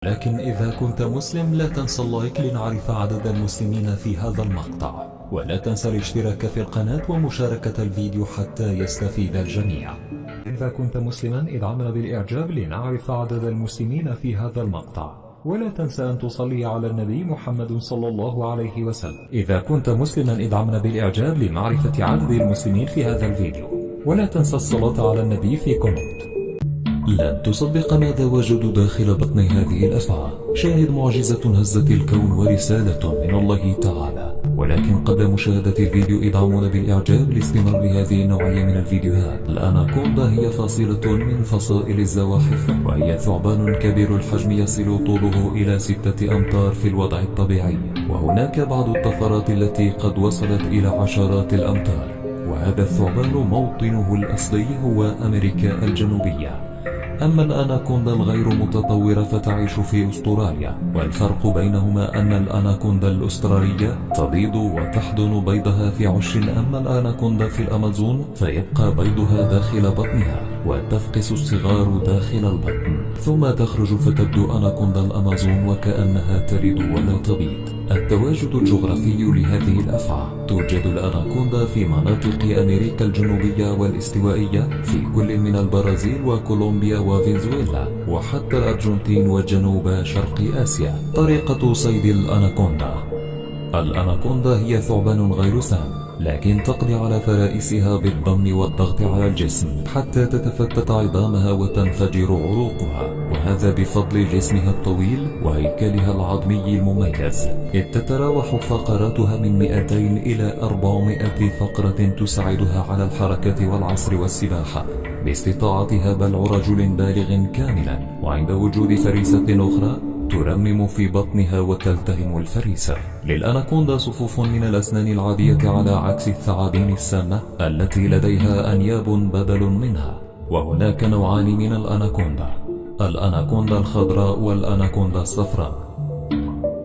لكن إذا كنت مسلم لا تنسى اللايك لنعرف عدد المسلمين في هذا المقطع، ولا تنسى الاشتراك في القناة ومشاركة الفيديو حتى يستفيد الجميع. إذا كنت مسلما ادعمنا بالإعجاب لنعرف عدد المسلمين في هذا المقطع، ولا تنسى أن تصلي على النبي محمد صلى الله عليه وسلم. إذا كنت مسلما ادعمنا بالإعجاب لمعرفة عدد المسلمين في هذا الفيديو، ولا تنسى الصلاة على النبي في كومنت. لن تصدق ماذا وجدوا داخل بطن هذه الأفعى. شاهد معجزة هزت الكون ورسالة من الله تعالى. ولكن قبل مشاهدة الفيديو ادعمونا بالإعجاب لاستمرار هذه النوعية من الفيديوهات. الأناكوندا هي فصيلة من فصائل الزواحف، وهي ثعبان كبير الحجم يصل طوله إلى 6 أمتار في الوضع الطبيعي، وهناك بعض الطفرات التي قد وصلت إلى عشرات الأمتار. وهذا الثعبان موطنه الأصلي هو أمريكا الجنوبية. أما الأناكوندا الغير متطورة فتعيش في أستراليا، والفرق بينهما أن الأناكوندا الأسترالية تبيض وتحضن بيضها في عش، أما الأناكوندا في الأمازون فيبقى بيضها داخل بطنها وتفقس الصغار داخل البطن، ثم تخرج فتبدو أناكوندا الأمازون وكأنها تلد ولا تبيض. التواجد الجغرافي لهذه الأفعى: توجد الأناكوندا في مناطق أمريكا الجنوبية والاستوائية، في كل من البرازيل وكولومبيا وفنزويلا وحتى الأرجنتين وجنوب شرق آسيا. طريقة صيد الأناكوندا: الأناكوندا هي ثعبان غير سام، لكن تقضي على فرائسها بالضم والضغط على الجسم حتى تتفتت عظامها وتنفجر عروقها، وهذا بفضل جسمها الطويل وهيكلها العظمي المميز، إذ تتراوح فقراتها من 200 إلى 400 فقرة تساعدها على الحركة والعصر والسباحة باستطاعتها بلع رجل بالغ كاملا. وعند وجود فريسة أخرى ترمم في بطنها وتلتهم الفريسة. للأناكوندا صفوف من الأسنان العادية على عكس الثعابين السامة التي لديها أنياب بدل منها. وهناك نوعان من الأناكوندا: الأناكوندا الخضراء والأناكوندا الصفراء.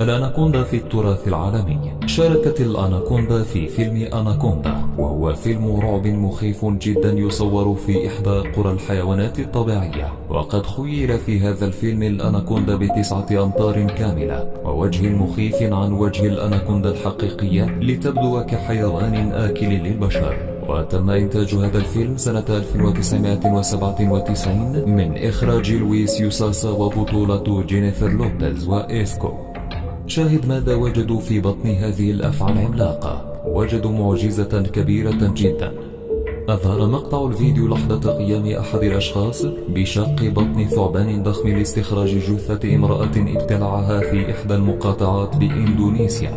الأناكوندا في التراث العالمي: شاركت الأناكوندا في فيلم أناكوندا، وهو فيلم رعب مخيف جدا يصور في إحدى قرى الحيوانات الطبيعية، وقد خيل في هذا الفيلم الأناكوندا ب9 أمتار كاملة ووجه مخيف عن وجه الأناكوندا الحقيقية لتبدو كحيوان آكل للبشر. وتم إنتاج هذا الفيلم سنة 1997 من إخراج لويس يوساسا وبطولة جينيفر لوبيز وإيسكو. شاهد ماذا وجدوا في بطن هذه الأفعى العملاقة. وجدوا معجزة كبيرة جدا. أظهر مقطع الفيديو لحظة قيام أحد الأشخاص بشق بطن ثعبان ضخم لاستخراج جثة امرأة ابتلعها في إحدى المقاطعات بإندونيسيا.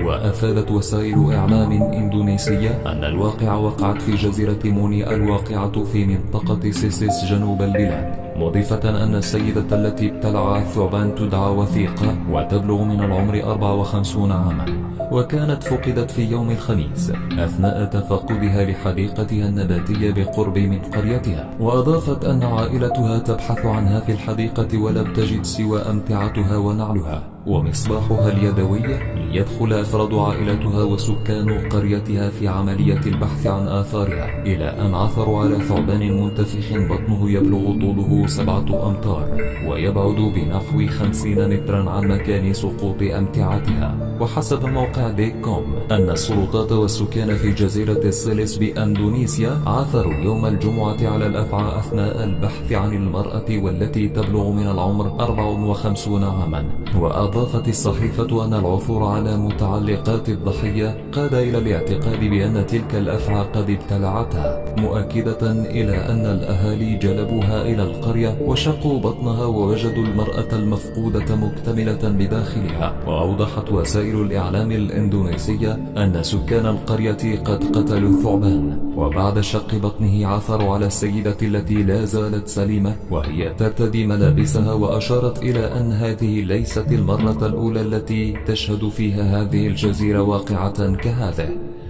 وأفادت وسائل إعلام إندونيسية أن الواقعة وقعت في جزيرة موني الواقعة في منطقة سيسيس جنوب البلاد، مضيفة أن السيدة التي ابتلعها الثعبان تدعى وثيقة وتبلغ من العمر 54 عاما، وكانت فقدت في يوم الخميس أثناء تفقدها لحديقتها النباتية بقرب من قريتها. وأضافت أن عائلتها تبحث عنها في الحديقة ولم تجد سوى أمتعتها ونعلها ومصباحها اليدوي، ليدخل أفراد عائلتها وسكان قريتها في عملية البحث عن آثارها، إلى أن عثروا على ثعبان منتفخ بطنه يبلغ طوله 7 أمتار ويبعد بنحو 50 مترا عن مكان سقوط أمتعتها. وحسب موقع ديك كوم أن السلطات والسكان في جزيرة سيليس بأندونيسيا عثروا يوم الجمعة على الأفعى أثناء البحث عن المرأة والتي تبلغ من العمر 54 عاما. وأضافت الصحيفة أن العثور على متعلقات الضحية قاد إلى الاعتقاد بأن تلك الأفعى قد ابتلعتها، مؤكدة إلى أن الأهالي جلبوها إلى القرية وشقوا بطنها ووجدوا المرأة المفقودة مكتملة بداخلها. وأوضحت وسائل الإعلام الإندونيسية أن سكان القرية قد قتلوا الثعبان، وبعد شق بطنه عثروا على السيدة التي لا زالت سليمة وهي ترتدي ملابسها، وأشارت إلى أن هذه ليست المرة الأولى التي تشهد فيها هذه الجزيرة واقعة كهذه.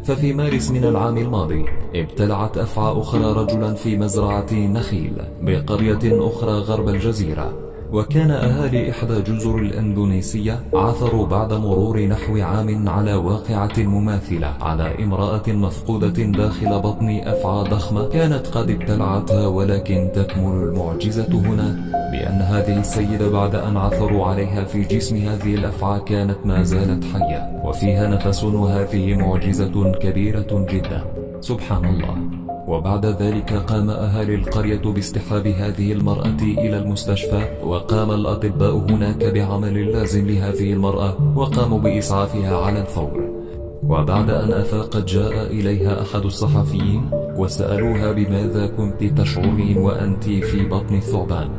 ففي مارس من العام الماضي ابتلعت أفعى أخرى رجلا في مزرعة نخيل بقرية أخرى غرب الجزيرة. وكان أهالي إحدى جزر الإندونيسية عثروا بعد مرور نحو عام على واقعة مماثلة على امرأة مفقودة داخل بطن أفعى ضخمة كانت قد ابتلعتها، ولكن تكمن المعجزة هنا بأن هذه السيدة بعد أن عثروا عليها في جسم هذه الأفعى كانت ما زالت حية وفيها نفس، وهذه معجزة كبيرة جدا سبحان الله. وبعد ذلك قام أهالي القرية باصطحاب هذه المرأة إلى المستشفى، وقام الأطباء هناك بعمل اللازم لهذه المرأة وقاموا بإسعافها على الفور. وبعد أن أفاقت جاء إليها أحد الصحفيين وسألوها بماذا كنت تشعرين وأنت في بطن الثعبان؟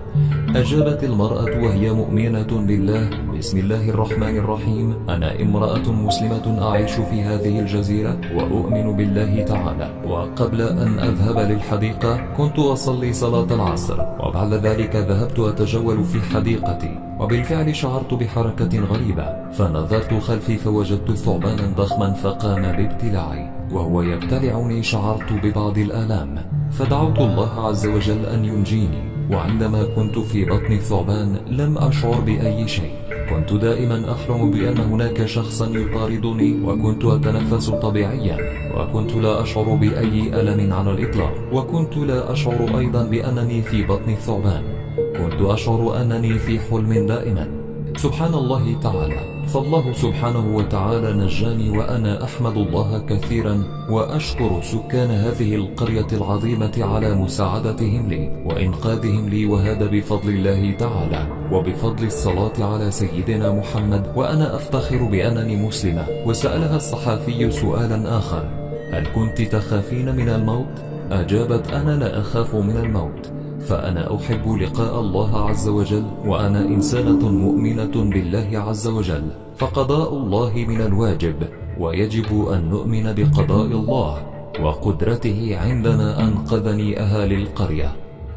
أجابت المرأة وهي مؤمنة بالله: بسم الله الرحمن الرحيم، أنا امرأة مسلمة أعيش في هذه الجزيرة وأؤمن بالله تعالى، وقبل أن أذهب للحديقة كنت أصلي صلاة العصر، وبعد ذلك ذهبت أتجول في حديقتي، وبالفعل شعرت بحركة غريبة، فنظرت خلفي فوجدت ثعبانا ضخما فقام بابتلاعي، وهو يبتلعني شعرت ببعض الآلام، فدعوت الله عز وجل أن ينجيني. وعندما كنت في بطن الثعبان لم أشعر بأي شيء، كنت دائما أحلم بأن هناك شخصا يطاردني، وكنت أتنفس طبيعيا، وكنت لا أشعر بأي ألم على الإطلاق، وكنت لا أشعر أيضا بأنني في بطن الثعبان، كنت أشعر أنني في حلم دائما. سبحان الله تعالى. فالله سبحانه وتعالى نجاني، وأنا أحمد الله كثيرا وأشكر سكان هذه القرية العظيمة على مساعدتهم لي وإنقاذهم لي، وهذا بفضل الله تعالى وبفضل الصلاة على سيدنا محمد. وأنا أفتخر بأنني مسلمة. وسألها الصحفي سؤالا آخر: هل كنت تخافين من الموت؟ أجابت: أنا لا أخاف من الموت، فأنا أحب لقاء الله عز وجل، وأنا إنسانة مؤمنة بالله عز وجل، فقضاء الله من الواجب، ويجب أن نؤمن بقضاء الله وقدرته عندما أنقذني أهالي القرية.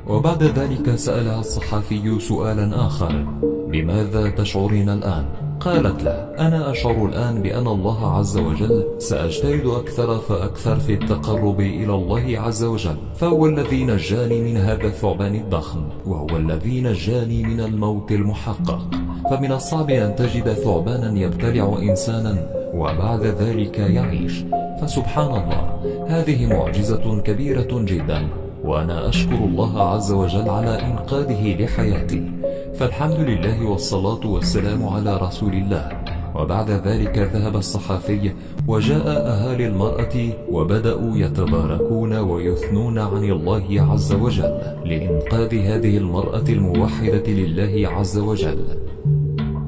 وبعد ذلك سألها الصحفي سؤالا آخر: بماذا تشعرين الآن؟ قالت له: أنا أشعر الآن بأن الله عز وجل سأجتهد أكثر فأكثر في التقرب إلى الله عز وجل، فهو الذي نجاني من هذا الثعبان الضخم، وهو الذي نجاني من الموت المحقق. فمن الصعب أن تجد ثعبانا يبتلع إنسانا وبعد ذلك يعيش، فسبحان الله، هذه معجزة كبيرة جدا، وأنا أشكر الله عز وجل على إنقاذه لحياتي، فالحمد لله والصلاة والسلام على رسول الله. وبعد ذلك ذهب الصحفي وجاء أهالي المرأة وبدأوا يتباركون ويثنون عن الله عز وجل لإنقاذ هذه المرأة الموحدة لله عز وجل.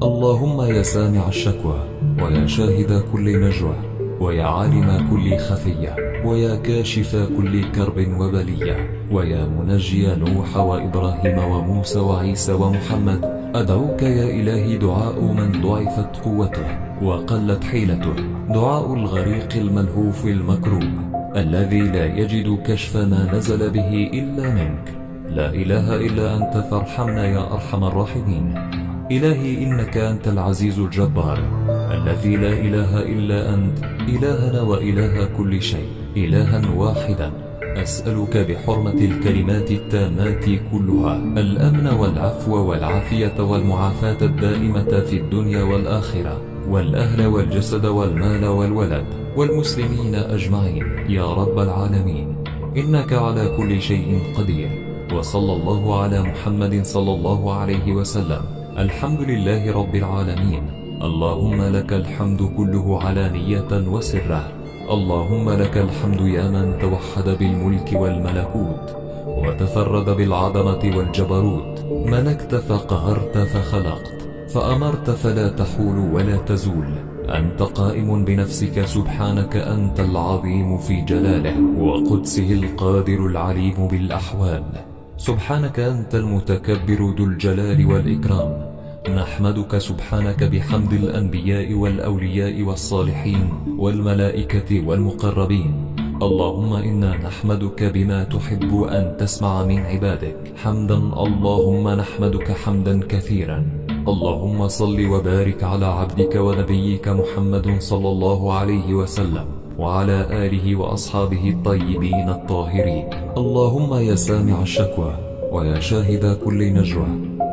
اللهم يا سامع الشكوى، ويا شاهد كل نجوى، ويا عالم كل خفية، ويا كاشف كل كرب وبلية، ويا منجي نوح وإبراهيم وموسى وعيسى ومحمد، أدعوك يا إلهي دعاء من ضعفت قوته وقلت حيلته، دعاء الغريق الملهوف المكروب الذي لا يجد كشف ما نزل به إلا منك، لا إله إلا أنت فارحمنا يا أرحم الراحمين. إلهي إنك أنت العزيز الجبار الذي لا إله إلا أنت، إلهنا وإله كل شيء، إلها واحدا. أسألك بحرمة الكلمات التامات كلها الأمن والعفو والعافية والمعافاة الدائمة في الدنيا والآخرة، والأهل والجسد والمال والولد والمسلمين أجمعين يا رب العالمين، إنك على كل شيء قدير. وصلى الله على محمد صلى الله عليه وسلم. الحمد لله رب العالمين. اللهم لك الحمد كله علانية وسرا، اللهم لك الحمد يا من توحد بالملك والملكوت وتفرد بالعظمة والجبروت، ملكت فقهرت فخلقت فأمرت فلا تحول ولا تزول، أنت قائم بنفسك سبحانك، أنت العظيم في جلاله وقدسه القادر العليم بالأحوال، سبحانك أنت المتكبر ذو الجلال والإكرام. نحمدك سبحانك بحمد الأنبياء والأولياء والصالحين والملائكة والمقربين. اللهم إنا نحمدك بما تحب أن تسمع من عبادك حمدا، اللهم نحمدك حمدا كثيرا. اللهم صل وبارك على عبدك ونبيك محمد صلى الله عليه وسلم وعلى آله وأصحابه الطيبين الطاهرين. اللهم يا سامع الشكوى، ويا شاهد كل نجوى،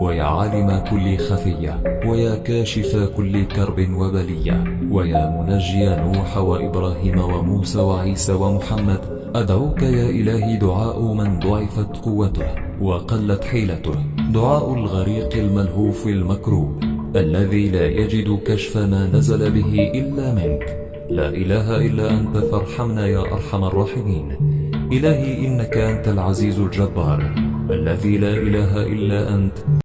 ويا عالم كل خفية، ويا كاشف كل كرب وبلية، ويا منجي نوح وإبراهيم وموسى وعيسى ومحمد، أدعوك يا إلهي دعاء من ضعفت قوته وقلت حيلته، دعاء الغريق الملهوف المكروب الذي لا يجد كشف ما نزل به إلا منك. لا إله إلا أنت فارحمنا يا أرحم الراحمين. إلهي إنك أنت العزيز الجبار الذي لا إله إلا أنت.